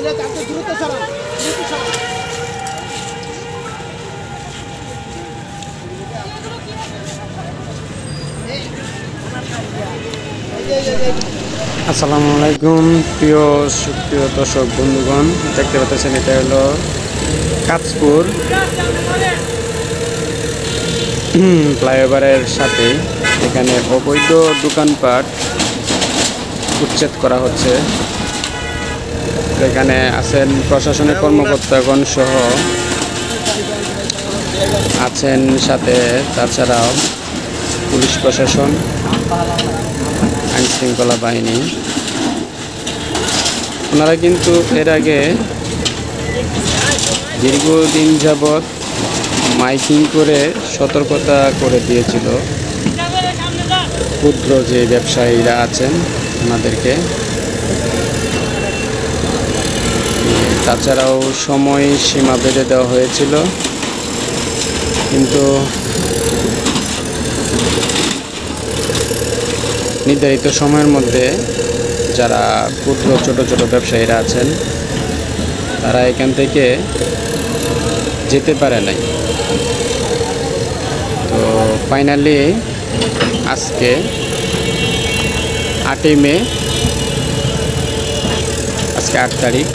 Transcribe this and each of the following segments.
আসসালামু আলাইকুম প্রিয় সুপ্রিয় দর্শক বন্ধুগণ, দেখতে পাচ্ছেন এটা হলো কাঁচপুর ফ্লাইওভারের সাথে। এখানে অবৈধ দোকানপাট উচ্ছেদ করা হচ্ছে। এখানে আছেন প্রশাসনিক কর্মকর্তাগণ সহ আছেন, সাথে তাছাড়াও পুলিশ প্রশাসন, আইনশৃঙ্খলা বাহিনী। ওনারা কিন্তু এর আগে দীর্ঘদিন যাবৎ মাইকিং করে সতর্কতা করে দিয়েছিল ক্ষুদ্র যে ব্যবসায়ীরা আছেন ওনাদেরকে। তাছাড়াও সময় সীমা বেঁধে দেওয়া হয়েছিল, কিন্তু নির্ধারিত সময়ের মধ্যে যারা ক্ষুদ্র ছোট ছোট ব্যবসায়ীরা আছেন তারা এখান থেকে যেতে পারে নাই। তো ফাইনালি আজকে 8ই মে, আজকে 8 তারিখ,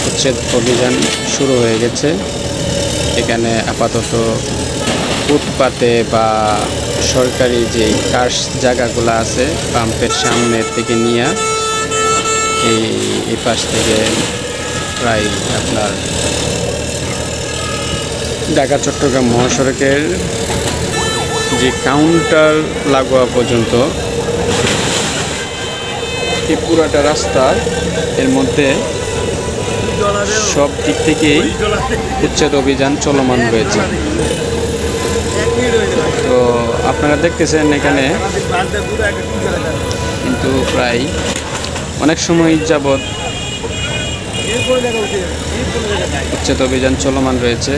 উচ্ছেদ অভিযান শুরু হয়ে গেছে। এখানে আপাতত ফুটপাতে বা সরকারি যে কার্স জায়গাগুলো আছে পাম্পের সামনে থেকে নিয়ে এই পাশ থেকে প্রায় আপনার ঢাকা চট্টগ্রাম মহাসড়কের যে কাউন্টার লাগোয়া পর্যন্ত এই পুরাটা রাস্তা, এর মধ্যে সব দিক থেকেই উচ্ছেদ অভিযান চলমান রয়েছে। তো আপনারা দেখতেছেন এখানে কিন্তু প্রায় অনেক সময় যাবৎ উচ্ছেদ অভিযান চলমান রয়েছে।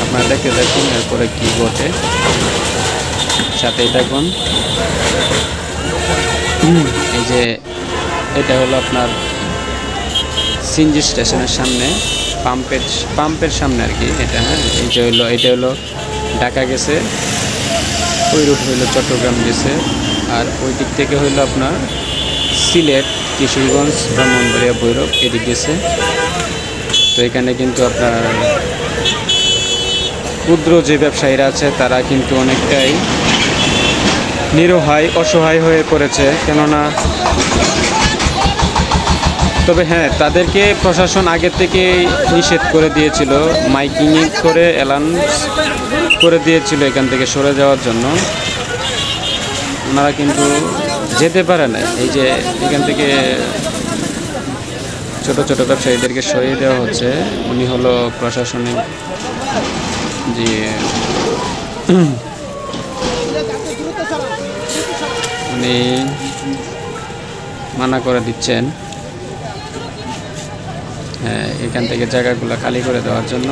আপনারা দেখতে দেখুন এরপরে কি ঘটে, সাথেই থাকুন। এই যে এটা হলো আপনার সিএনজি স্টেশনের সামনে, পাম্পের সামনে আর কি এটা। হ্যাঁ, এটা হলো ঢাকা গেছে, ওই রুট হইলো চট্টগ্রাম গেছে, আর ওই দিক থেকে হইলো আপনার সিলেট, কিশোরগঞ্জ, ব্রাহ্মণবাড়িয়া, ভৈরব এদিক গেছে। তো এখানে কিন্তু আপনার ক্ষুদ্র যে ব্যবসায়ীরা আছে তারা কিন্তু অনেকটাই নিরুপায়, অসহায় হয়ে পড়েছে। কেননা তবে হ্যাঁ, তাদেরকে প্রশাসন আগে থেকে নিষেধ করে দিয়েছিল, মাইকিং করে অ্যালাউন্স করে দিয়েছিল এখান থেকে সরে যাওয়ার জন্য। ওনারা কিন্তু যেতে পারে না। এই যে এখান থেকে ছোট ছোট ব্যবসায়ীদেরকে সরিয়ে দেওয়া হচ্ছে। উনি হলো প্রশাসনিক যে উনি মানা করে দিচ্ছেন হ্যাঁ, এখান থেকে জায়গাগুলো খালি করে দেওয়ার জন্য।